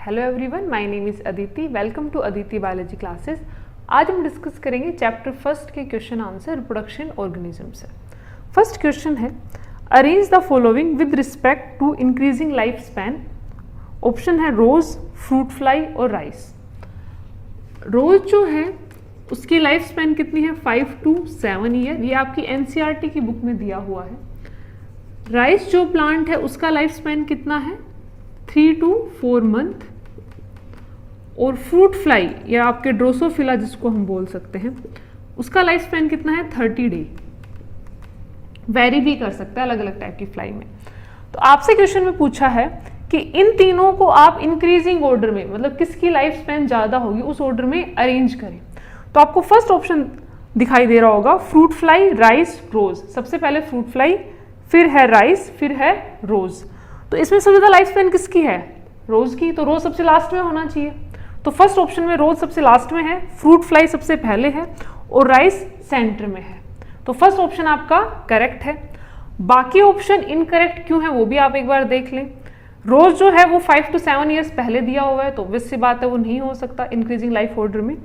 Hello everyone, my name is Aditi. Welcome to Aditi biology classes. आज हम discuss करेंगे chapter first के क्वेश्चन आंसर रिप्रोडक्शन ऑर्गेनिज्म से। First question है, arrange the following with respect to increasing life span. Option है rose, fruit fly और rice. Rose जो है उसकी लाइफ स्पैन कितनी है? 5 to 7 ईयर। ये आपकी एनसीईआरटी की बुक में दिया हुआ है। राइस जो प्लांट है उसका लाइफ स्पैन कितना है? 3 to 4 मंथ। और फ्रूट फ्लाई या आपके ड्रोसोफिला जिसको हम बोल सकते हैं, उसका लाइफ स्पैन कितना है? 30 डे। वेरी भी कर सकता है अलग अलग टाइप की फ्लाई में। तो आपसे क्वेश्चन में पूछा है कि इन तीनों को आप इंक्रीजिंग ऑर्डर में, मतलब किसकी लाइफ स्पैन ज्यादा होगी उस ऑर्डर में अरेंज करें। तो आपको फर्स्ट ऑप्शन दिखाई दे रहा होगा, फ्रूट फ्लाई, राइस, रोज। सबसे पहले फ्रूट फ्लाई, फिर है राइस, फिर है रोज। तो इसमें सबसे ज्यादा लाइफ स्पैन किसकी है? रोज की। तो रोज सबसे लास्ट में होना चाहिए। तो फर्स्ट ऑप्शन में रोज सबसे लास्ट में है, फ्रूट फ्लाई सबसे पहले है और राइस सेंटर में है। तो फर्स्ट ऑप्शन आपका करेक्ट है। बाकी ऑप्शन इनकरेक्ट क्यों है वो भी आप एक बार देख लें। रोज जो है वो 5 to 7 ईयर्स पहले दिया हुआ है, तो ऑब्वियस सी बात है वो नहीं हो सकता इंक्रीजिंग लाइफ ऑर्डर में।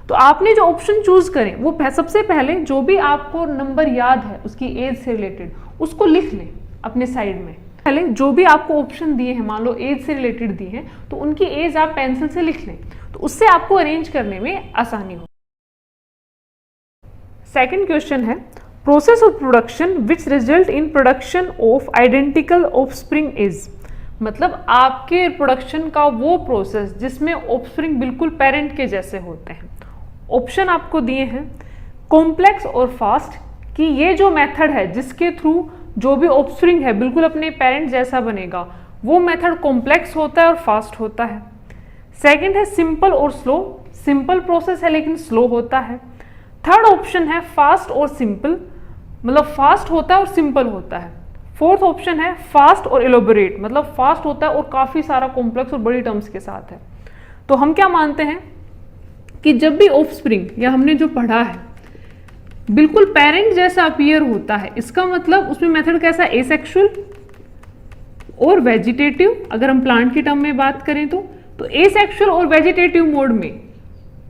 तो आपने जो ऑप्शन चूज करें वो सबसे पहले जो भी आपको नंबर याद है उसकी एज से रिलेटेड उसको लिख लें अपने साइड में। पहले जो भी आपको ऑप्शन दिए हैं, मान लो एज से रिलेटेड दिए हैं, तो उनकी एज आप पेंसिल से लिख लें, तो उससे आपको अरेंज करने में आसानी हो। सेकंड क्वेश्चन है, process of production which result in production of identical offspring is. मतलब आपके प्रोडक्शन का वो प्रोसेस जिसमें ऑफस्प्रिंग बिल्कुल पेरेंट के जैसे होते हैं। ऑप्शन आपको दिए हैं कॉम्प्लेक्स और फास्ट, कि ये जो मेथड है जिसके थ्रू जो भी ऑफस्प्रिंग है बिल्कुल अपने पेरेंट जैसा बनेगा, वो मेथड कॉम्प्लेक्स होता है और फास्ट होता है। सेकंड है सिंपल और स्लो, सिंपल प्रोसेस है लेकिन स्लो होता है। थर्ड ऑप्शन है फास्ट और सिंपल, मतलब फास्ट होता है और सिंपल होता है। फोर्थ ऑप्शन है फास्ट और एलोबोरेट, मतलब फास्ट होता है और काफी सारा कॉम्प्लेक्स और बड़ी टर्म्स के साथ है। तो हम क्या मानते हैं कि जब भी ऑफस्प्रिंग या हमने जो पढ़ा है बिल्कुल पेरेंट जैसा अपीयर होता है, इसका मतलब उसमें मेथड कैसा है? एसेक्सुअल और वेजिटेटिव। अगर हम प्लांट की टर्म में बात करें तो एसेक्सुअल और वेजिटेटिव मोड में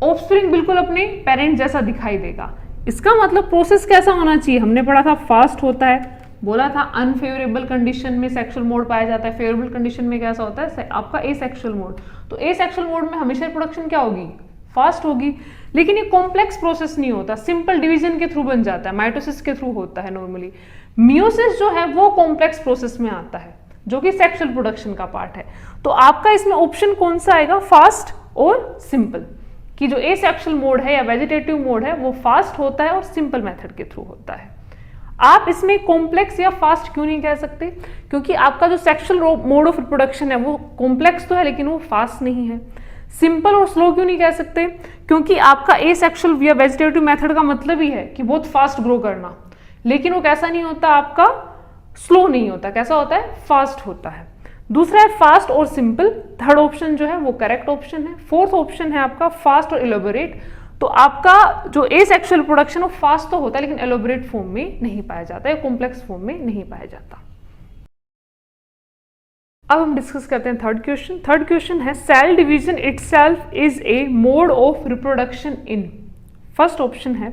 ऑफस्प्रिंग बिल्कुल अपने पेरेंट जैसा दिखाई देगा। इसका मतलब प्रोसेस कैसा होना चाहिए? हमने पढ़ा था फास्ट होता है, बोला था अनफेवरेबल कंडीशन में सेक्सुअल मोड पाया जाता है, फेवरेबल कंडीशन में कैसा होता है? आपका एसेक्सुअल मोड। तो एसेक्सुअल मोड में हमेशा प्रोडक्शन क्या होगी? फास्ट होगी। लेकिन ये कॉम्प्लेक्स प्रोसेस नहीं होता, सिंपल डिवीजन के थ्रू बन जाता है, माइटोसिस के थ्रू होता है नॉर्मली। मियोसिस जो है वो कॉम्प्लेक्स प्रोसेस में आता है जो कि सेक्सुअल प्रोडक्शन का पार्ट है। तो आपका इसमें ऑप्शन कौन सा आएगा? फास्ट और सिंपल, कि जो एसेक्सुअल मोड है या वेजिटेटिव मोड है वो फास्ट होता है और सिंपल मेथड के थ्रू होता है। आप इसमें कॉम्प्लेक्स या फास्ट क्यों नहीं कह सकते? क्योंकि आपका जो सेक्सुअल मोड ऑफ रिप्रोडक्शन है वो कॉम्प्लेक्स तो है लेकिन वो फास्ट नहीं है। सिंपल और स्लो क्यों नहीं कह सकते? क्योंकि आपका एसेक्सुअल या वेजिटेटिव मेथड का मतलब ही है कि बहुत फास्ट ग्रो करना, लेकिन वो कैसा नहीं होता, आपका स्लो नहीं होता। कैसा होता है? फास्ट होता है। दूसरा है फास्ट और सिंपल। थर्ड ऑप्शन जो है वो करेक्ट ऑप्शन है। फोर्थ ऑप्शन है आपका फास्ट और एलोबोरेट। तो आपका जो एसेक्सुअल प्रोडक्शन वो फास्ट तो होता है लेकिन एलोबोरेट फॉर्म में नहीं पाया जाता है, कॉम्प्लेक्स फॉर्म में नहीं पाया जाता। अब हम डिस्कस करते हैं थर्ड क्वेश्चन। थर्ड क्वेश्चन है, cell division itself is a mode of reproduction in. First option है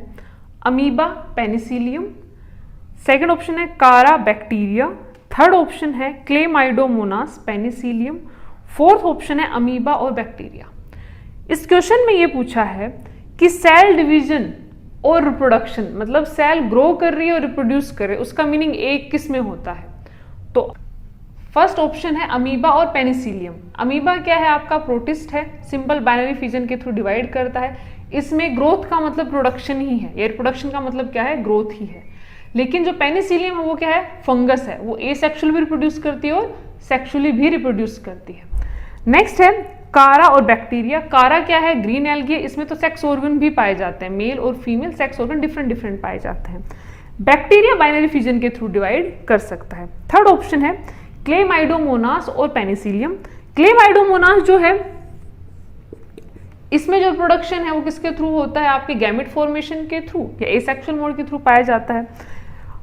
अमीबा, पेनिसिलियम। सेकंड ऑप्शन है कारा, बैक्टीरिया। थर्ड ऑप्शन है क्लेमाइडोमोनास, पेनिसिलियम। फोर्थ ऑप्शन है अमीबा और बैक्टीरिया। इस क्वेश्चन में ये पूछा है कि सेल डिवीजन और रिप्रोडक्शन, मतलब सेल ग्रो कर रही है और रिप्रोड्यूस कर रही है, उसका मीनिंग एक किस में होता है? तो फर्स्ट ऑप्शन है अमीबा और पेनिसिलियम। अमीबा क्या है? आपका प्रोटिस्ट है, सिंपल बाइनरी फिजन के थ्रू डिवाइड करता है। इसमें ग्रोथ का मतलब प्रोडक्शन ही है, या रिप्रोडक्शन का मतलब क्या है? ग्रोथ ही है। लेकिन जो पेनिसिलियम है वो क्या है? फंगस है, वो एसेक्सुअल भी रिप्रोड्यूस करती है और सेक्सुअली भी रिप्रोड्यूस करती है। नेक्स्ट है कारा और बैक्टीरिया। कारा क्या है? Green algae. इसमें तो सेक्स ऑर्गन भी पाए जाते हैं, मेल और female sex organ different different पाए जाते हैं। बैक्टीरिया बाइनरी फिजन के थ्रू डिवाइड कर सकता है। थर्ड ऑप्शन है क्लेमाइडोमोनास और पेनिसिलियम। क्लेमाइडोमोनास जो है इसमें जो प्रोडक्शन है वो किसके थ्रू होता है? आपके गैमेट फॉर्मेशन के थ्रू या एसेक्सुअल मोड के थ्रू पाया जाता है।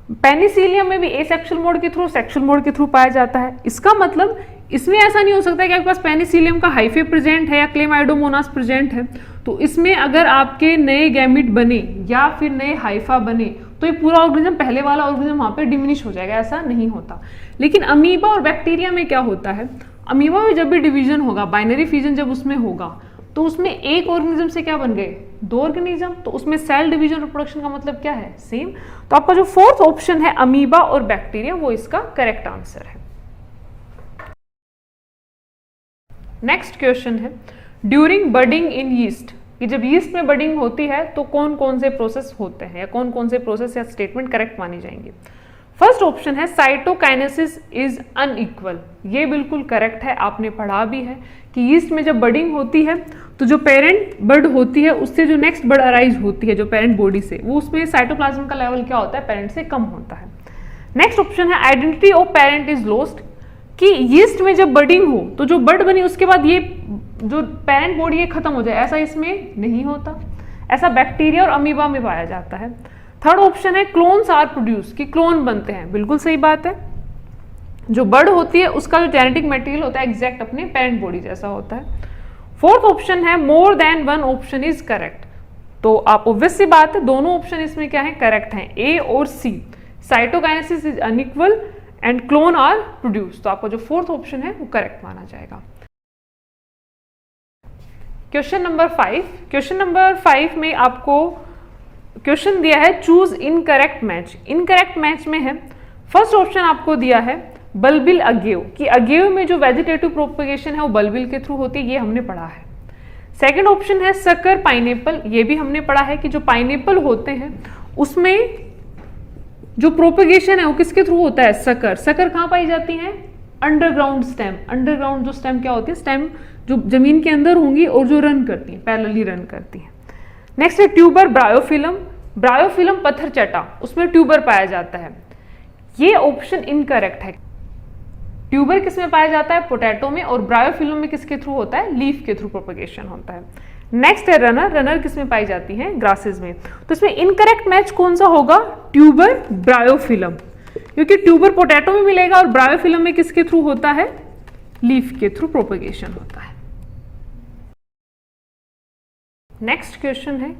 पेनिसिलियम में भी एसेक्सुअल मोड के थ्रू, सेक्सुअल मोड के थ्रू पाया जाता है। इसका मतलब इसमें ऐसा नहीं हो सकता कि आपके पास पेनिसिलियम का हाइफे प्रेजेंट है या क्लेमाइडोमोनास प्रेजेंट है तो इसमें अगर आपके नए गैमिट बने या फिर नए हाइफा बने तो ये पूरा ऑर्गेनिज्म, पहले वाला ऑर्गेनिज्म वहां पे डिमिनिश हो जाएगा, ऐसा नहीं होता। लेकिन अमीबा और बैक्टीरिया में क्या होता है, अमीबा में जब भी डिवीजन होगा, बाइनरी फिजन जब उसमें होगा तो उसमें एक ऑर्गेनिज्म से क्या बन गए, 2 ऑर्गेनिज्म, तो उसमें सेल डिवीजन और प्रोडक्शन का मतलब क्या है, सेम। तो आपका जो फोर्थ ऑप्शन है अमीबा और बैक्टीरिया वो इसका करेक्ट आंसर है। नेक्स्ट क्वेश्चन है ड्यूरिंग बडिंग इन यीस्ट, कि जब यीस्ट में बडिंग होती है तो कौन कौन से प्रोसेस होते हैं या कौन कौन से प्रोसेस या स्टेटमेंट करेक्ट माने जाएंगे। फर्स्ट ऑप्शन है साइटोकाइनेसिस इज अनइक्वल, ये बिल्कुल करेक्ट है, आपने पढ़ा भी है कि यीस्ट में जब बडिंग होती है तो जो पेरेंट बर्ड होती है उससे जो नेक्स्ट बर्ड अराइज होती है जो पेरेंट बॉडी से, वो उसमें साइटोप्लाज्म का लेवल क्या होता है, पेरेंट से कम होता है। नेक्स्ट ऑप्शन है identity of parent is lost, कि यीस्ट में जब बडिंग हो तो जो बर्ड बनी उसके बाद ये जो पेरेंट बॉडी है खत्म हो जाए, ऐसा इसमें नहीं होता, ऐसा बैक्टीरिया और अमीबा में पाया जाता है। थर्ड ऑप्शन है क्लोन्स आर प्रोड्यूस, कि क्लोन बनते हैं, बिल्कुल सही बात है, जो बर्ड होती है उसका जो जेनेटिक मटेरियल होता है एग्जैक्ट अपने पेरेंट बॉडी जैसा होता है। फोर्थ ऑप्शन है more than one option is correct, तो आप ऑब्वियस सी बात है दोनों ऑप्शन इसमें क्या है, करेक्ट है, ए और C, cytokinesis is unequal and clone are produce, तो आपका जो फोर्थ ऑप्शन है वो करेक्ट माना जाएगा। क्वेश्चन नंबर 5, क्वेश्चन नंबर 5 में आपको क्वेश्चन दिया है choose incorrect match. Incorrect match में है फर्स्ट ऑप्शन आपको दिया है बल्बिल अगेव, कि अगेव में जो वेजिटेटिव प्रोपगेशन है वो बल्बिल के थ्रू होती है, ये हमने पढ़ा है। सेकंड ऑप्शन है सकर पाइनएप्पल, ये भी हमने पढ़ा है कि जो पाइनएप्पल होते हैं उसमें जो प्रोपगेशन है वो किसके थ्रू होता है, सकर। सकर कहाँ पाई जाती है, अंडरग्राउंड स्टेम। अंडरग्राउंड जो स्टेम क्या होती है, स्टेम जो जमीन के अंदर होंगी और जो रन करती है, पैरेलली रन करती है। नेक्स्ट है ट्यूबर ब्रायोफिलम, ब्रायोफिलम पत्थर चटा, उसमें ट्यूबर पाया जाता है, ये ऑप्शन इनकरेक्ट है। ट्यूबर किस में पाया जाता है, पोटैटो में, और ब्रायोफिलम में किसके थ्रू होता है, लीफ के थ्रू प्रोपगेशन होता है। नेक्स्ट है रनर, रनर किस में पाई जाती है, ग्रासेस में। तो इसमें इनकरेक्ट मैच कौन सा होगा, ट्यूबर ब्रायोफिलम, क्योंकि ट्यूबर पोटैटो में मिलेगा और ब्रायोफिलम में किसके थ्रू होता है, लीफ के थ्रू प्रोपगेशन होता है। नेक्स्ट क्वेश्चन है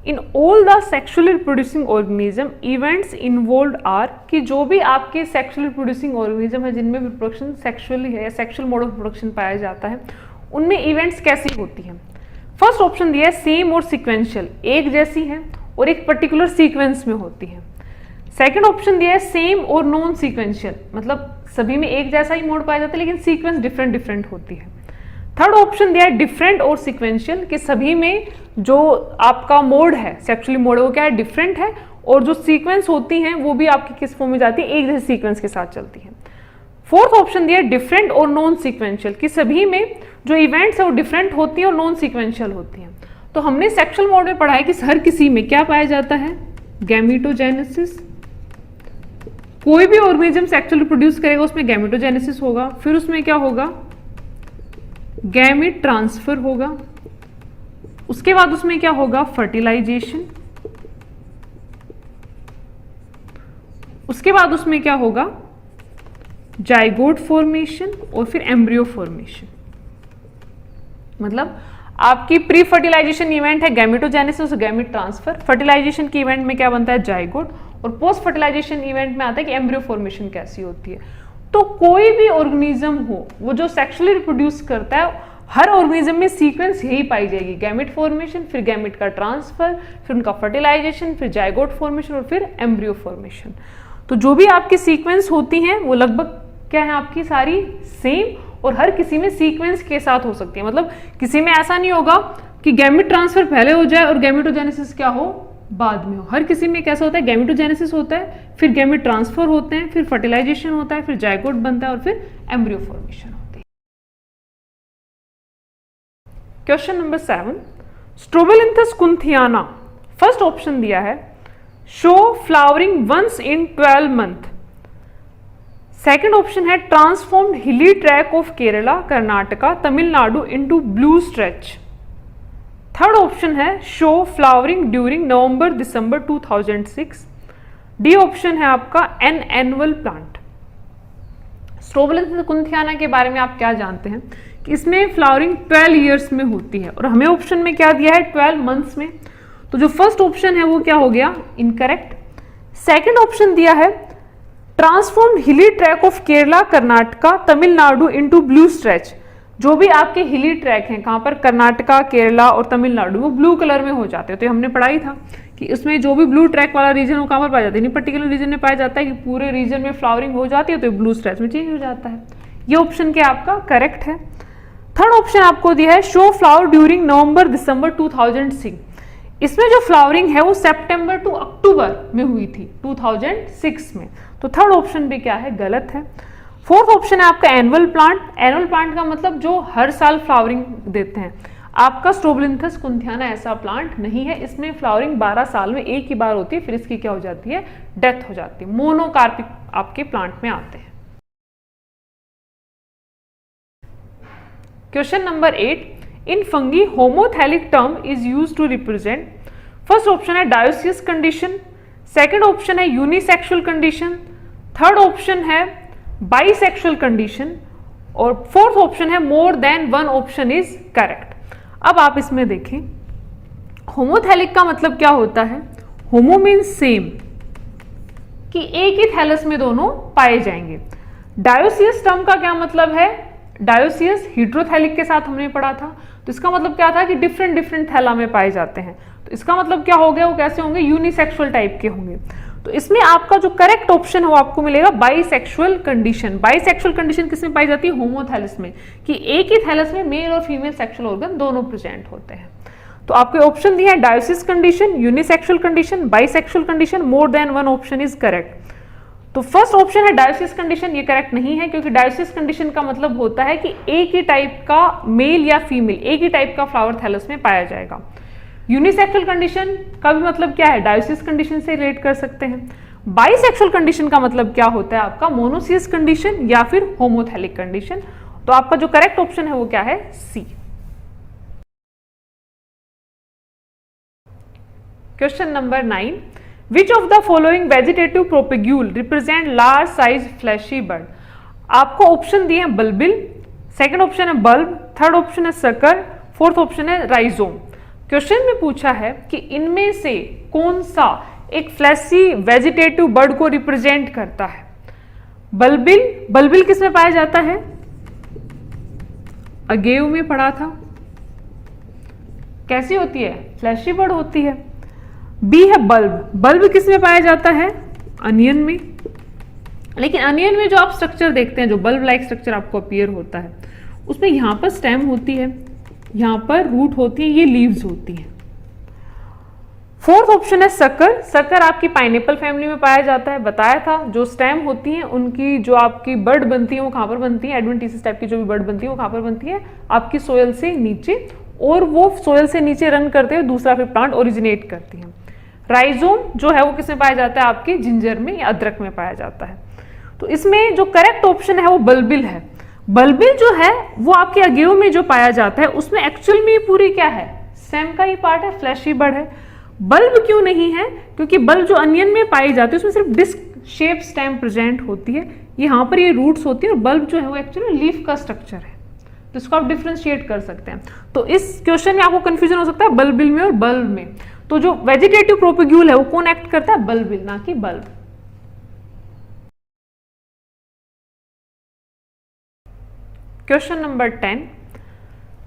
in all the sexually reproducing organism events involved are, कि जो भी आपके सेक्सुअली रिप्रोड्यूसिंग ऑर्गेनिज्म है जिनमें रिप्रोडक्शन सेक्सुअली है या सेक्सुअल मोड ऑफ रिप्रोडक्शन पाया जाता है, उनमें इवेंट्स कैसी होती हैं। फर्स्ट ऑप्शन दिया है सेम और सीक्वेंशियल, एक जैसी है और एक पर्टिकुलर सीक्वेंस में होती है। सेकंड ऑप्शन दिया है सेम और नॉन सीक्वेंशियल, मतलब सभी में एक जैसा ही मोड पाया जाता है लेकिन सीक्वेंस डिफरेंट डिफरेंट होती है। थर्ड ऑप्शन दिया है डिफरेंट और सीक्वेंशियल, कि सभी में जो आपका मोड है, सेक्सुअली मोड, वो क्या है, डिफरेंट है, और जो सीक्वेंस होती हैं वो भी आपकी किस फॉर्म में जाती है, एक जैसे सीक्वेंस के साथ चलती है। फोर्थ ऑप्शन दिया है डिफरेंट और नॉन सीक्वेंशियल, कि सभी में जो इवेंट्स है वो डिफरेंट होती है और नॉन सीक्वेंशियल होती हैं। तो हमने सेक्सुअल मोड में पढ़ा है कि हर किसी में क्या पाया जाता है, गैमेटोजेनेसिस, कोई भी ऑर्गेनिज्म सेक्सुअली प्रोड्यूस करेगा उसमें गैमेटोजेनेसिस होगा, फिर उसमें क्या होगा, गैमेट ट्रांसफर होगा, उसके बाद उसमें क्या होगा, फर्टिलाइजेशन, उसके बाद उसमें क्या होगा, जाइगोट फॉर्मेशन, और फिर एम्ब्रियो फॉर्मेशन। मतलब आपकी प्री फर्टिलाइजेशन इवेंट है गैमेटोजेनेसिस और गैमेट ट्रांसफर, फर्टिलाइजेशन की इवेंट में क्या बनता है, जाइगोट, और पोस्ट फर्टिलाइजेशन इवेंट में आता है कि एम्ब्रियो फॉर्मेशन कैसी होती है। तो कोई भी ऑर्गेनिज्म हो वो जो सेक्सुअली रिप्रोड्यूस करता है, हर ऑर्गेनिज्म में सीक्वेंस यही पाई जाएगी, गैमेट फॉर्मेशन, फिर गैमेट का ट्रांसफर, फिर उनका फर्टिलाइजेशन, फिर जाइगोट फॉर्मेशन और फिर एम्ब्रियो फॉर्मेशन। तो जो भी आपकी सीक्वेंस होती हैं वो लगभग क्या है, आपकी सारी सेम, और हर किसी में सीक्वेंस के साथ हो सकती है। मतलब किसी में ऐसा नहीं होगा कि गैमेट ट्रांसफर पहले हो जाए और गैमेटोजेनेसिस क्या हो, बाद में हो। हर किसी में कैसा होता है, गैमेटोजेनेसिस होता है, फिर गैमेट ट्रांसफर होते हैं, फिर फर्टिलाइजेशन होता है, फिर जाइगोट बनता है और फिर एम्ब्रियो फॉर्मेशन होती है। Question number 7, strobilanthes kunthiana, first option दिया है show flowering once in 12 month. Second option है transformed hilly track of Kerala, Karnataka, Tamil Nadu into blue stretch. Third option है show flowering during November December 2006। D option है आपका an annual plant. Strobilanthes kunthiana के बारे में आप क्या जानते हैं कि इसमें फ्लावरिंग 12 ईयर्स में होती है और हमें ऑप्शन में क्या दिया है 12 मंथ्स में। तो जो फर्स्ट ऑप्शन है वो क्या हो गया इनकरेक्ट। सेकंड ऑप्शन दिया है transformed hilly track of Kerala Karnataka Tamil Nadu into blue stretch. जो भी आपके हिली ट्रैक हैं कहां पर कर्नाटका केरला और तमिलनाडु वो ब्लू कलर में हो जाते हैं। तो हमने पढ़ाई था कि इसमें जो भी ब्लू ट्रैक वाला रीजन वो कहां पर पाया जाता है, नहीं पर्टिकुलर रीजन में पाया जाता है कि पूरे रीजन में फ्लावरिंग हो जाती है तो ब्लू स्ट्रेच में चेंज हो जाता है। ये ऑप्शन क्या आपका करेक्ट है। थर्ड ऑप्शन आपको दिया है show flower during November December 2006। इसमें जो फ्लावरिंग है वो सितंबर टू अक्टूबर में हुई थी 2006 में। तो थर्ड ऑप्शन भी क्या है गलत है। फोर्थ ऑप्शन है आपका एनुअल प्लांट। एनुअल प्लांट का मतलब जो हर साल फ्लावरिंग देते हैं। आपका स्ट्रोबिलिंथस कुंथियाना ऐसा प्लांट नहीं है, इसमें फ्लावरिंग 12 साल में एक ही बार होती है, फिर इसकी क्या हो जाती है डेथ हो जाती है। मोनोकार्पिक आपके प्लांट में आते हैं। Question number 8 in fungi homothallic term is used to represent. First option है डायोसियस कंडीशन, सेकंड ऑप्शन है यूनिसेक्सुअल कंडीशन, थर्ड ऑप्शन है बाइसेक्सुअल कंडीशन और फोर्थ ऑप्शन है more than one option is correct. अब आप इसमें देखें होमोथैलिक का मतलब क्या होता है। होमो मीन्स सेम कि एक ही थैलस में दोनों पाए जाएंगे। डायोसियस टर्म का क्या मतलब है, डायोसियस हीट्रोथैलिक के साथ हमने पढ़ा था। तो इसका मतलब क्या था कि डिफरेंट डिफरेंट थैला में पाए जाते हैं। तो इसका मतलब क्या हो गया, वो कैसे होंगे यूनिसेक्सुअल टाइप के होंगे। तो इसमें आपका जो करेक्ट ऑप्शन है वो आपको मिलेगा बाइसेक्सुअल कंडीशन। बाइसेक्सुअल कंडीशन किसमें पाई जाती है होमोथैलस में, कि एक ही थैलस में मेल और फीमेल सेक्सुअल ऑर्गन दोनों प्रेजेंट होते हैं। तो आपके ऑप्शन दिया है डायोसिस condition, unisexual condition, bisexual condition, more than one option is correct. तो फर्स्ट ऑप्शन है डायोसिस कंडीशन, ये करेक्ट नहीं है क्योंकि डायोसिस कंडीशन का मतलब होता है कि एक ही टाइप का मेल या फीमेल एक ही टाइप का फ्लावर थैलस में पाया जाएगा। यूनिसेक्सुअल कंडीशन का भी मतलब क्या है, डायोसिस कंडीशन से रिलेट कर सकते हैं। बाइसेक्सुअल कंडीशन का मतलब क्या होता है आपका मोनोसियस कंडीशन या फिर होमोथैलिक कंडीशन। तो आपका जो करेक्ट ऑप्शन है वो क्या है C. Question number 9 which of the following vegetative propagule represent large size fleshy bud. आपको ऑप्शन दिए हैं बल्बिल, सेकंड ऑप्शन है बल्ब, थर्ड ऑप्शन है सकर, फोर्थ ऑप्शन है राइजोम। क्वेश्चन में पूछा है कि इनमें से कौन सा एक फ्लैशी वेजिटेटिव बर्ड को रिप्रेजेंट करता है। बल्बिल, बल्बिल किस में पाया जाता है, अगेव में पढ़ा था, कैसी होती है फ्लैशी बर्ड होती है। बी है बल्ब, बल्ब किस में पाया जाता है अनियन में। लेकिन अनियन में जो आप स्ट्रक्चर देखते हैं, जो बल्ब लाइक स्ट्रक्चर आपको अपीयर होता है, उसमें यहां पर स्टेम होती है, यहां पर रूट होती है, ये लीव्स होती हैं। फोर्थ ऑप्शन है सकर। सकर आपकी पाइनएप्पल फैमिली में पाया जाता है, बताया था। जो स्टेम होती हैं उनकी जो आपकी बर्ड बनती है वो कहां पर बनती है, एडवेंटिसिस टाइप की जो भी बर्ड बनती है वो कहां पर बनती है आपकी सोयल से नीचे, और वो सोयल से नीचे रन करते हुए दूसरा फिर प्लांट ओरिजिनेट करती है। राइजोम जो है वो किसमें पाया जाता है, आपके जिंजर में या अदरक में पाया जाता है। तो इसमें जो करेक्ट ऑप्शन है वो बल्बिल है। बल्बिल जो है वो आपके अगेव में जो पाया जाता है उसमें एक्चुअल में पूरी क्या है स्टेम का ही पार्ट है, फ्लैशी बर्ड है। बल्ब क्यों नहीं है, क्योंकि बल्ब जो अनियन में पाई जाती है उसमें सिर्फ डिस्क शेप स्टेम प्रेजेंट होती है, यहाँ पर ये रूट्स होती है, और बल्ब जो है वो एक्चुअली लीफ का स्ट्रक्चर है। तो इसको आप डिफ्रेंशिएट कर सकते हैं। तो इस क्वेश्चन में आपको कंफ्यूजन हो सकता है बल्बिल में और बल्ब में। तो जो वेजिटेटिव प्रोपेग्यूल है वो कौन एक्ट करता है, बल्बिल, ना कि bulb. Question number 10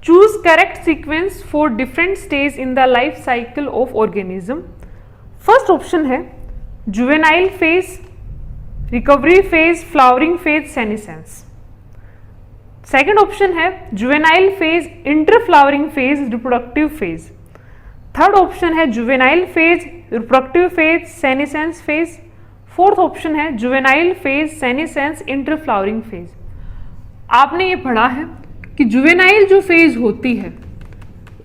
choose correct sequence for different stage in the life cycle of organism. First option है juvenile phase, recovery phase, flowering phase, senescence. Second option है juvenile phase, inter flowering phase, reproductive phase. Third option है juvenile phase, reproductive phase, senescence phase. Fourth option है juvenile phase, senescence, inter flowering phase. आपने ये पढ़ा है कि juvenile जो phase होती है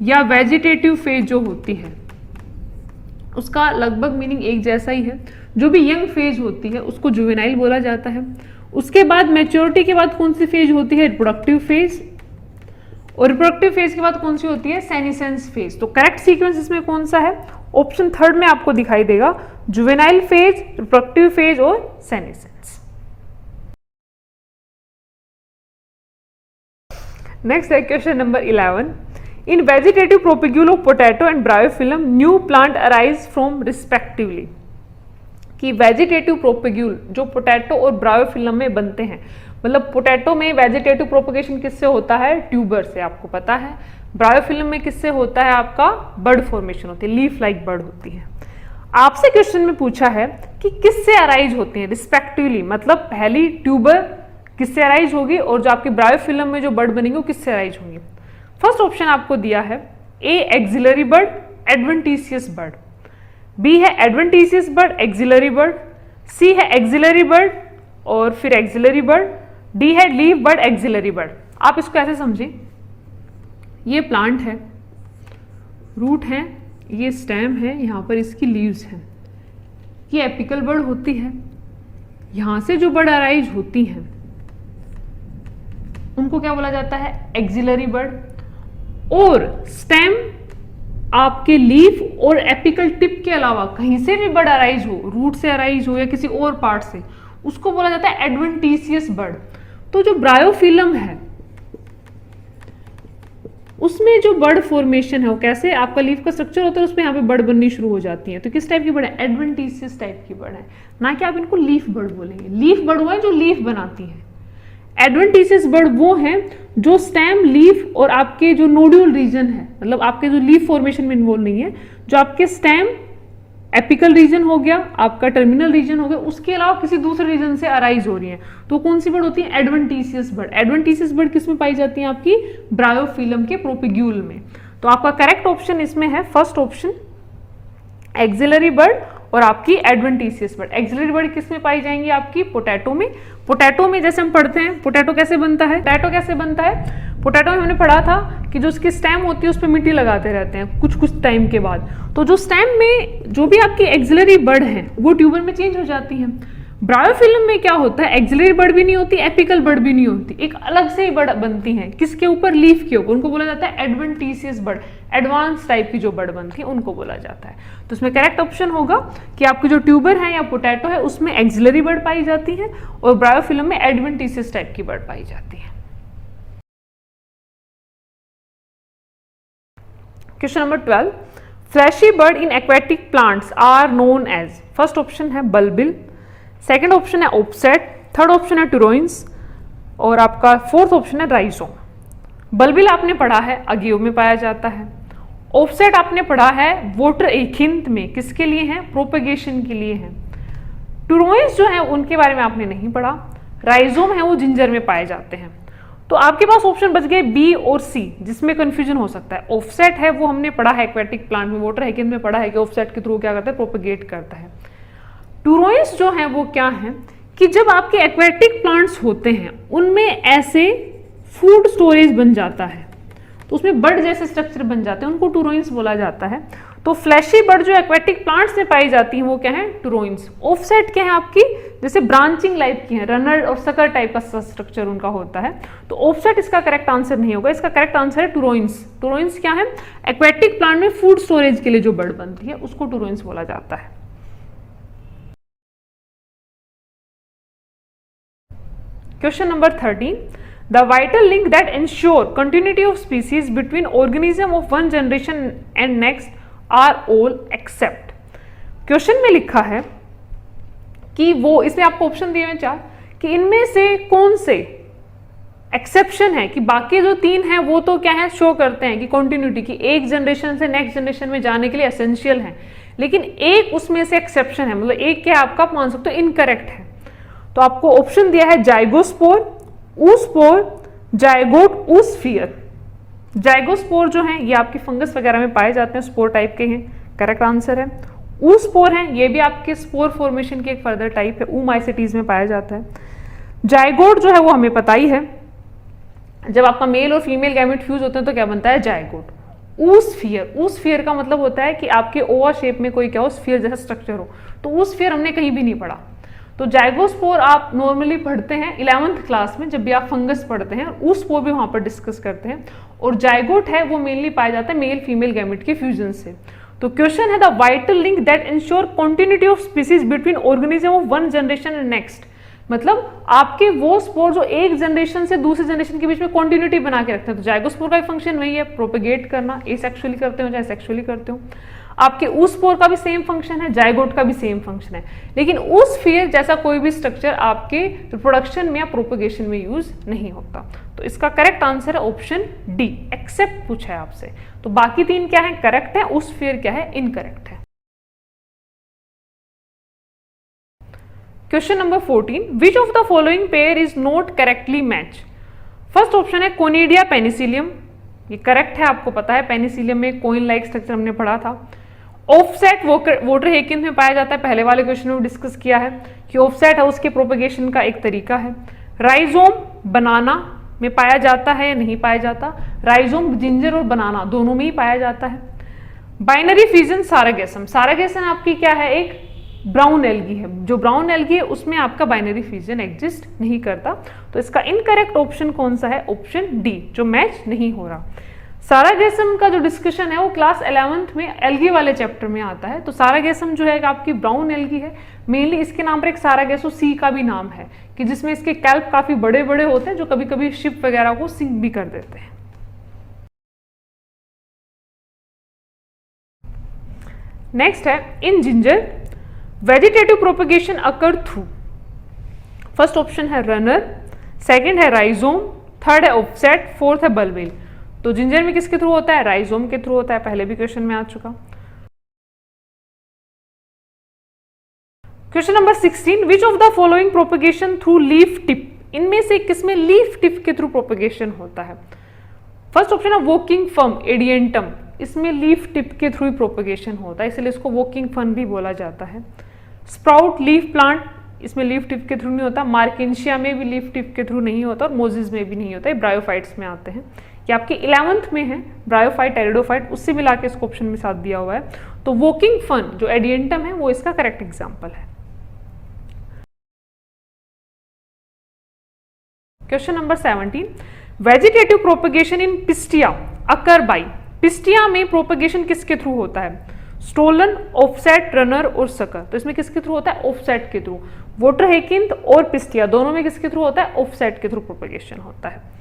या वेजिटेटिव फेज जो होती है उसका लगभग मीनिंग एक जैसा ही है। जो भी यंग फेज होती है उसको जुवेनाइल बोला जाता है। उसके बाद मैच्योरिटी के बाद कौन सी फेज होती है, रिप्रोडक्टिव फेज, और रिप्रोडक्टिव फेज के बाद कौन सी होती है, सेनेसेंस फेज। तो करेक्ट सीक्वेंस इसमें कौन सा है, ऑप्शन थर्ड में आपको दिखाई देगा जुवेनाइल फेज, रिप्रोडक्टिव फेज और सेनेसेंस। नेक्स्ट है question number 11। In vegetative propagule of potato and Bryophyllum new plant arise from respectively. कि वेजिटेटिव प्रोपेग्यूल जो पोटैटो और ब्रायोफिलम में बनते हैं, मतलब पोटैटो में वेजिटेटिव प्रोपेगेशन किससे होता है, ट्यूबर से, आपको पता है। ब्रायोफिलम में किससे होता है, आपका बर्ड फॉर्मेशन होती है, लीफ लाइक बर्ड होती है। आपसे क्वेश्चन में पूछा है कि किससे अराइज होते हैं रिस्पेक्टिवली, मतलब पहली ट्यूबर किससे अराइज होगी और जो आपकी ब्रायोफिलम में जो बर्ड बनेंगे वो किससे अराइज होंगी। फर्स्ट ऑप्शन आपको दिया है A axillary bud, adventitious bud, B है adventitious bud, axillary bud, C है एक्सिलरी बर्ड और फिर एक्सिलरी बर्ड, डी है लीफ बर्ड, एक्सिलरी बर्ड। आप इसको ऐसे समझें, ये प्लांट है, रूट है, ये स्टेम है, यहां पर इसकी लीव्स हैं, ये एपिकल बर्ड होती है। यहां से जो बर्ड अराइज होती हैं उनको क्या बोला जाता है, एक्सिलरी बर्ड। और स्टेम आपके लीफ और एपिकल टिप के अलावा कहीं से भी बर्ड अराइज हो, रूट से अराइज हो या किसी और पार्ट से, उसको बोला जाता है एडवेंटिशियस बर्ड। तो जो ब्रायोफिलम है उसमें जो बर्ड फॉर्मेशन है वो कैसे, आपका लीफ का स्ट्रक्चर होता है, उसमें यहाँ पे बर्ड बननी शुरू हो जाती है। तो किस टाइप की बर्ड है, एडवेंटिशियस टाइप की बर्ड है, ना कि आप इनको लीफ बर्ड बोलेंगे। लीफ बर्ड वो है जो लीफ बनाती है, एडवेंटिशियस बर्ड वो है जो स्टेम, लीफ और आपके जो नोड्यूल रीजन है, मतलब आपके जो लीफ फॉर्मेशन में इन्वॉल्व नहीं है, जो आपके स्टेम एपिकल रीजन हो गया, आपका टर्मिनल रीजन हो गया, उसके अलावा किसी दूसरे रीजन से अराइज हो रही है, तो कौन सी बर्ड होती है, एडवेंटिशियस बर्ड। एडवेंटिशियस बर्ड किस में पाई जाती है, आपकी ब्रायोफिलम के प्रोपेग्यूल में। तो आपका करेक्ट ऑप्शन इसमें है फर्स्ट ऑप्शन, एक्सिलरी बर्ड और आपकी एडवेंटिशियस बर्ड। एक्सिलरी बर्ड किस में पाई जाएंगी, आपकी पोटैटो में। पोटैटो में जैसे हम पढ़ते हैं पोटैटो कैसे बनता है, पोटैटो में हमने पढ़ा था कि जो उसकी स्टेम होती है उस पर मिट्टी लगाते रहते हैं कुछ कुछ टाइम के बाद, तो जो स्टेम में जो भी आपकी एक्सिलरी बर्ड है वो ट्यूबर में चेंज हो जाती है। ब्रायोफिलम में क्या होता है, एक्सिलरी बर्ड भी नहीं होती, एपिकल बर्ड भी नहीं होती, एक अलग से ही बर्ड बनती है, किसके ऊपर, लीफ के ऊपर, उनको बोला जाता है एडवेंटिशियस बर्ड। एडवांस टाइप की जो बर्ड बनती है उनको बोला जाता है। तो इसमें करेक्ट ऑप्शन होगा कि आपकी जो ट्यूबर है या पोटैटो है उसमें एक्सिलरी बर्ड पाई जाती है और ब्रायोफिलम में एडवेंटिशियस टाइप की बर्ड पाई जाती है। Question number 12, fleshy bud in aquatic plants are known as. First option है बल्बिल, सेकंड ऑप्शन है ओपसेट, थर्ड ऑप्शन है टुरोइंस और आपका फोर्थ ऑप्शन है राइजोम। बल्बिल आपने पढ़ा है अगियो में पाया जाता है, ऑफसेट आपने पढ़ा है वोटर एकिंथ में, किसके लिए है, प्रोपेगेशन के लिए है। टुरोइंस जो है उनके बारे में आपने नहीं पढ़ा, राइजोम है वो जिंजर में पाए जाते हैं। तो आपके पास ऑप्शन बच गए बी और सी, जिसमें कंफ्यूजन हो सकता है। ऑफसेट है वो हमने पढ़ा है एक्वेटिक प्लांट में, वोटर एकिंथ में पढ़ा है कि ऑफसेट के थ्रू क्या करता है, प्रोपेगेट करता है। टुरोइंस जो है वो क्या है कि जब आपके एक्वेटिक प्लांट्स होते हैं उनमें ऐसे फूड स्टोरेज बन जाता है, तो उसमें बर्ड जैसे स्ट्रक्चर बन जाते हैं, उनको टुरोइंस बोला जाता है। तो फ्लैशी बर्ड जो एक्वेटिक प्लांट्स में पाई जाती हैं वो क्या है, टुरोइंस। ऑफसेट क्या है आपकी, जैसे ब्रांचिंग लाइफ की है, रनर और सकर टाइप का स्ट्रक्चर उनका होता है। तो ऑफसेट इसका करेक्ट आंसर नहीं होगा, इसका करेक्ट आंसर है टुरोइंस। टुरोइंस क्या है, एक्वेटिक प्लांट में फूड स्टोरेज के लिए जो बर्ड बनती है उसको टुरोइंस बोला जाता है। Question number 13. The vital link that ensure continuity of species between organism of one generation and next are all except. Question में लिखा है कि वो, इसमें आपको ऑप्शन दिए हैं 4 कि इनमें से कौन से एक्सेप्शन है कि बाकी जो 3 हैं वो तो क्या है, शो करते हैं कि कंटिन्यूटी की एक जनरेशन से नेक्स्ट जनरेशन में जाने के लिए एसेंशियल है, लेकिन एक उसमें से एक्सेप्शन है, मतलब एक क्या आपका मान सकते हो इनकरेक्ट है। तो आपको ऑप्शन दिया है जाइगोस्पोर, ऊस्पोर, जाइगोट, ऊस्फियर। जाइगोस्पोर जो है ये आपके फंगस वगैरह में पाए जाते हैं, स्पोर टाइप के हैं, करेक्ट आंसर है। ऊस्पोर है ये भी आपके स्पोर फॉर्मेशन की एक फर्दर टाइप है, ऊमाइसेटीज में पाया जाता है। जाइगोट जो है वो हमें पता ही है, जब आपका मेल और फीमेल गैमेट फ्यूज होते हैं तो क्या बनता है, जाइगोट। ऊस्फियर, ऊस्फियर का मतलब होता है कि आपके ओवा शेप में कोई क्या हो, स्फीयर जैसा स्ट्रक्चर हो, तो ऊस्फियर हमने कहीं भी नहीं पढ़ा। तो जाइगोस्पोर आप नॉर्मली पढ़ते हैं 11th क्लास में, जब भी आप फंगस पढ़ते हैं, ऊस्पोर भी वहां पर डिस्कस करते हैं। और जाइगोट है वो मेनली पाया जाता है मेल फीमेल गैमेट के फ्यूजन से। तो क्वेश्चन है the vital link that ensure continuity of species between organism of one generation and next. मतलब आपके वो स्पोर जो एक जनरेशन से दूसरे जनरेशन के बीच में कंटिन्यूटी बना के रखते हैं। तो जाइगोस्पोर का भी फंक्शन वही है, प्रोपेगेट करना, एसेक्सुअली करते हो चाहे सेक्सुअली करते हो। आपके उस स्पोर का भी सेम फंक्शन है, जाइगोट का भी सेम फंक्शन है, लेकिन उस फेयर जैसा कोई भी स्ट्रक्चर आपके रिप्रोडक्शन में या प्रोपेगेशन में यूज नहीं होता। तो इसका करेक्ट आंसर है ऑप्शन डी, एक्सेप्ट पूछा है आपसे। तो बाकी तीन क्या है, करेक्ट है, उस फेयर क्या है, इनकरेक्ट है। Question number 14, which of the following pair is not correctly match. First option है कोनिडिया पेनिसिलियम, ये करेक्ट है, आपको पता है पेनिसिलियम में कोइन लाइक स्ट्रक्चर हमने पढ़ा था। ऑफसेट वोटर हेकिन में पाया जाता है, पहले वाले क्वेश्चन में डिस्कस किया है कि ऑफसेट है उसके प्रोपेगेशन का एक तरीका है। राइजोम बनाना में पाया जाता है या नहीं पाया जाता, राइजोम जिंजर और बनाना दोनों में ही पाया जाता है। बाइनरी फिजन सारागेसम, सारागेसन आपकी क्या है, एक ब्राउन एल्गी है, जो ब्राउन एल्गी है उसमें आपका बाइनरी फिजन एग्जिस्ट नहीं करता। तो इसका इनकरेक्ट ऑप्शन कौन सा है, ऑप्शन डी, जो मैच नहीं हो रहा। सारागेसम का जो डिस्कशन है वो क्लास 11th में एल्गी वाले चैप्टर में आता है। तो सारागेसम जो है आपकी ब्राउन एल्गी है, मेनली इसके नाम पर एक सारागेसो सी का भी नाम है कि जिसमें इसके कैल्प काफी बड़े बड़े होते हैं जो कभी कभी शिप वगैरह को सिंक भी कर देते हैं। नेक्स्ट है in ginger vegetative propagation occur through. First option है रनर, सेकंड है राइजोम, थर्ड है ऑफसेट, फोर्थ है बल्बेल। तो जिंजर में किसके थ्रू होता है, राइजोम के थ्रू होता है, पहले भी क्वेश्चन में आ चुका। Question number 16, which of the following propagation through leaf tip, इनमें से किसमें लीफ टिप के थ्रू प्रोपेगेशन होता है। फर्स्ट ऑप्शन है वोकिंग फर्म एडियंटम, इसमें लीफ टिप के थ्रू ही प्रोपेगेशन होता है, इसलिए इसको वोकिंग फर्म भी बोला जाता है। स्प्राउट लीफ प्लांट, इसमें लीफ टिप के थ्रू नहीं होता। मार्केंशिया में भी लीफ टिप के थ्रू नहीं होता और मोजिस में भी नहीं होता, ये ब्रायोफाइट्स में आते हैं। ये आपके 11th में है, ब्रायोफाइट टेरिडोफाइट, उससे मिला के इसको ऑप्शन में साथ दिया हुआ है। तो वोकिंग फर्म जो एडियंटम है वो इसका करेक्ट एग्जाम्पल है। Question number 17, vegetative propagation in pistia occur by, pistia में प्रोपेगेशन किसके थ्रू होता है, स्टोलन, ऑफसेट, रनर और सकर। तो इसमें किसके थ्रू होता है, ऑफसेट के थ्रू। वोटर हेकिंथ और पिस्टिया दोनों में किसके थ्रू होता है, ऑफसेट के थ्रू प्रोपेगेशन होता है।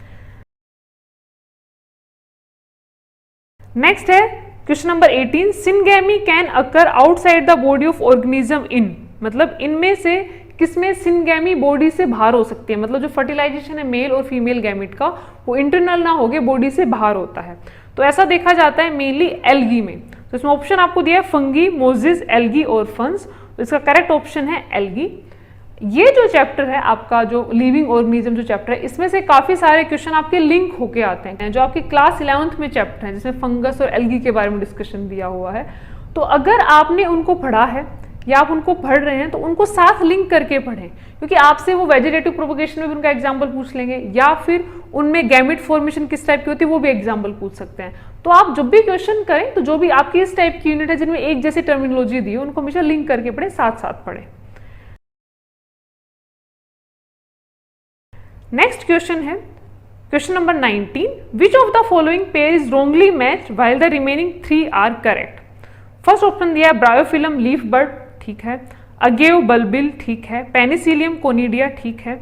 नेक्स्ट है question number 18, syngamy can occur outside the body of organism in, मतलब इनमें से किसमें सिनगैमी बॉडी से बाहर हो सकती है, मतलब जो फर्टिलाइजेशन है मेल और फीमेल गैमिट का वो इंटरनल ना होके बॉडी से बाहर होता है। तो ऐसा देखा जाता है मेनली एल्गी में। तो इसमें ऑप्शन आपको दिया है फंगी, मोजिस, एल्गी और फंस। तो इसका करेक्ट ऑप्शन है एल्गी। ये जो चैप्टर है आपका जो लिविंग ऑर्गेनिज्म जो चैप्टर है, इसमें से काफी सारे क्वेश्चन आपके लिंक होके आते हैं जो आपके क्लास 11th में चैप्टर है जिसमें फंगस और एल्गी के बारे में डिस्कशन दिया हुआ है। तो अगर आपने उनको पढ़ा है या आप उनको पढ़ रहे हैं तो उनको साथ लिंक करके पढ़ें, क्योंकि आपसे वो वेजिटेटिव प्रोपेगेशन में भी उनका एग्जाम्पल पूछ लेंगे या फिर उनमें गैमेट फॉर्मेशन किस टाइप की होती है वो भी एग्जाम्पल पूछ सकते हैं। तो आप जब भी क्वेश्चन करें तो जो भी आपकी इस टाइप की यूनिट है जिनमें एक जैसी टर्मिनोलॉजी दी है उनको हमेशा लिंक करके पढ़ें, साथ साथ पढ़ें। नेक्स्ट क्वेश्चन है question number 19, which of the following pair is wrongly matched while the remaining 3 are correct. First option दिया है ब्रायोफिलम लीफ बर्ड, ठीक है, अगेव बल्बिल, ठीक है, पेनिसिलियम कोनिडिया, ठीक है,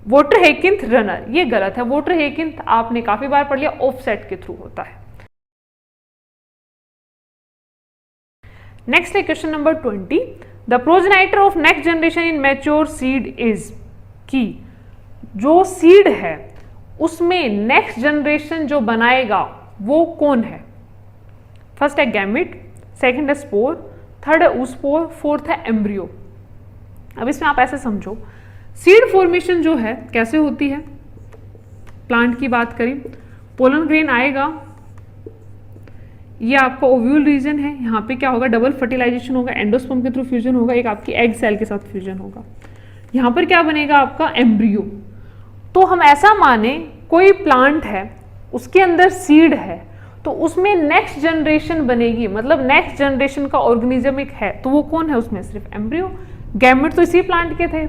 वोटर हेकिंथ रनर, ये गलत है। वोटर हेकिंथ आपने काफी बार पढ़ लिया, ऑफसेट के थ्रू होता है। नेक्स्ट है question number 20, the progenitor of next generation in mature seed is, की जो सीड है उसमें नेक्स्ट जनरेशन जो बनाएगा वो कौन है। फर्स्ट है गैमिट, सेकंड है स्पोर, थर्ड है ऊस्पोर, फोर्थ है एम्ब्रियो। अब इसमें आप ऐसे समझो, सीड फॉर्मेशन जो है कैसे होती है, प्लांट की बात करें, पोलन ग्रेन आएगा, ये आपका ओव्यूल रीजन है, यहाँ पे क्या होगा, डबल फर्टिलाइजेशन होगा, एंडोस्पर्म के थ्रू फ्यूजन होगा, एक आपकी एग सेल के साथ फ्यूजन होगा, यहाँ पर क्या बनेगा आपका एम्ब्रियो। तो हम ऐसा माने कोई प्लांट है उसके अंदर सीड है तो उसमें नेक्स्ट जनरेशन बनेगी, मतलब नेक्स्ट जनरेशन का ऑर्गेनिज्म एक है, तो वो कौन है उसमें, सिर्फ एम्ब्रियो। गैमेट तो इसी प्लांट के थे।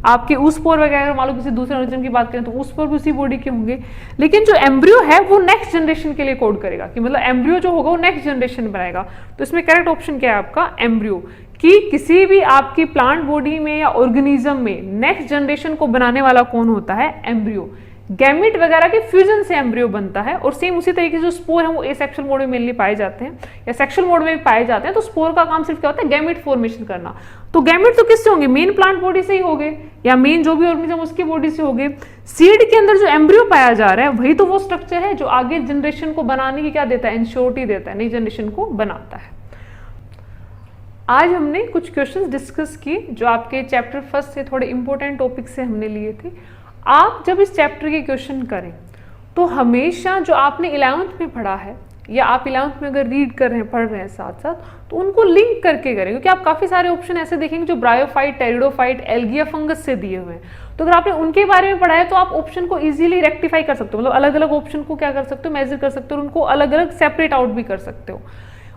आपके ऊस्पोर वगैरह मान लो किसी दूसरे ऑर्गेनिज्म की बात करें तो ऊस्पोर भी उसी बॉडी के होंगे, लेकिन जो एम्ब्रियो है वो नेक्स्ट जनरेशन के लिए कोड करेगा, कि मतलब एम्ब्रियो जो होगा वो नेक्स्ट जनरेशन बनाएगा। तो इसमें करेक्ट ऑप्शन क्या है आपका एम्ब्रियो, कि किसी भी आपकी प्लांट बॉडी में या ऑर्गेनिज्म में नेक्स्ट जनरेशन को बनाने वाला कौन होता है, एम्ब्रियो। गैमिट वगैरह के फ्यूजन से एम्ब्रियो बनता है, और सेम उसी तरीके से जो स्पोर है वो एसेक्सुअल मोड में मेनली पाए जाते हैं या सेक्सुअल मोड में भी पाए जाते हैं। तो स्पोर का काम सिर्फ क्या होता है, गैमिट फॉर्मेशन करना। तो गैमिट तो किससे होंगे, मेन प्लांट बॉडी से ही होंगे, या मेन जो भी ऑर्गेनिज्म उसकी बॉडी से होंगे। सीड के अंदर जो एम्ब्रियो पाया जा रहा है वही तो वो स्ट्रक्चर है जो आगे जनरेशन को बनाने की क्या देता है, इंश्योरिटी देता है, नई जनरेशन को बनाता है। आज हमने कुछ क्वेश्चंस डिस्कस किए जो आपके चैप्टर फर्स्ट से थोड़े इंपॉर्टेंट टॉपिक से हमने लिए थे। आप जब इस चैप्टर के क्वेश्चन करें तो हमेशा जो आपने 11th में पढ़ा है या आप 11th में अगर रीड कर रहे हैं, पढ़ रहे हैं साथ साथ, तो उनको लिंक करके करें, क्योंकि आप काफ़ी सारे ऑप्शन ऐसे देखेंगे जो ब्रायोफाइट, टेरिडोफाइट, एल्गिया फंगस से दिए हुए हैं। तो अगर आपने उनके बारे में पढ़ा है तो आप ऑप्शन को इजीली रेक्टिफाई कर सकते हो, मतलब अलग अलग ऑप्शन को क्या कर सकते हो, मेजर कर सकते हो, उनको अलग अलग सेपरेट आउट भी कर सकते हो।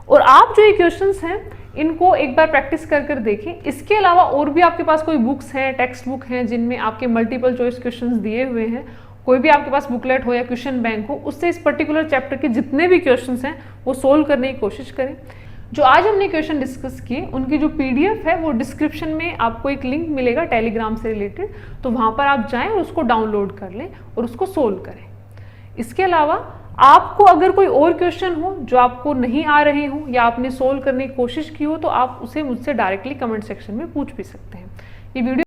और आप जो ये क्वेश्चंस हैं इनको एक बार प्रैक्टिस कर कर देखें। इसके अलावा और भी आपके पास कोई बुक्स हैं, टेक्स्ट बुक हैं जिनमें आपके मल्टीपल चॉइस क्वेश्चंस दिए हुए हैं, कोई भी आपके पास बुकलेट हो या क्वेश्चन बैंक हो, उससे इस पर्टिकुलर चैप्टर के जितने भी क्वेश्चंस हैं वो सोल्व करने की कोशिश करें। जो आज हमने क्वेश्चन डिस्कस किए उनकी जो PDF है वो डिस्क्रिप्शन में आपको एक लिंक मिलेगा टेलीग्राम से रिलेटेड, तो वहाँ पर आप जाएँ और उसको डाउनलोड कर लें और उसको सोल्व करें। इसके अलावा आपको अगर कोई और क्वेश्चन हो जो आपको नहीं आ रहे हो या आपने सोल्व करने की कोशिश की हो तो आप उसे मुझसे डायरेक्टली कमेंट सेक्शन में पूछ भी सकते हैं। ये वीडियो